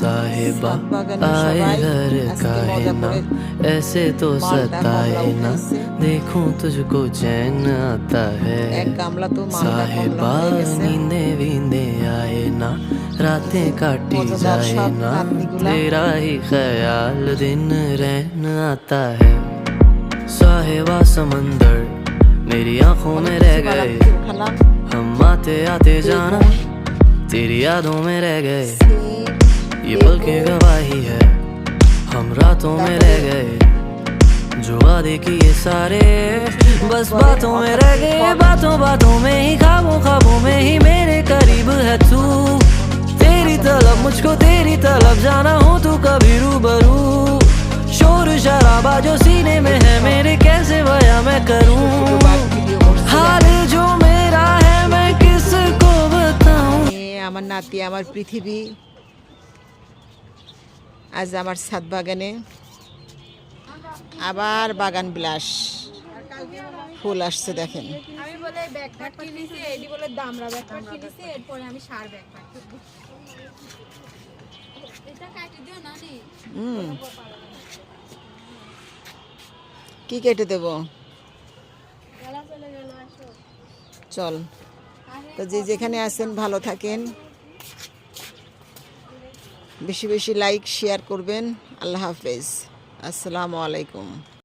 साहिबा आए घर का है ना, ऐसे तो सताए ना, देखूं तुझको चैन आता है। साहिबा नींदे वींदे आए ना, रातें काटी जाए ना, तेरा ही ख्याल दिन रहन आता है। साहिबा समंदर मेरी आंखों में रह गए, हम आते आते जाना तेरी यादों में रह गए। ये पल की गवाही है, हम रातों में रह गए, जो वादे किए सारे बस बातों में रह गए। बातों बातों में ही, ख्वाबों ख्वाबों में ही मेरे करीब है तू। तेरी तलब मुझको तेरी तलब जाना हो तू कभी रूबरू। शोर शराबा जो सीने में है मेरे, कैसे बयां मैं करूं। हाल जो मेरा है मैं किसको बताऊं। আমার নাতি আমার পৃথিবী আজ আমার ছাদ বাগানে আবার বাগান বিলাস ফুল আসছে দেখেন। আমি বলে ব্যাকপ্যাক কিনেছি, এডি বলে দামরা ব্যাকপ্যাক কিনেছি, এরপরে আমি সার ব্যাকপ্যাক কিনবো। এটা কাটি দিও না নি। কি কেটে দেব? গলা চলে গেল, আসো চল। তো যে যেখানে আছেন ভালো থাকেন, বেশি বেশি লাইক শেয়ার করবেন। আল্লাহ হাফেজ, আসসালামু আলাইকুম।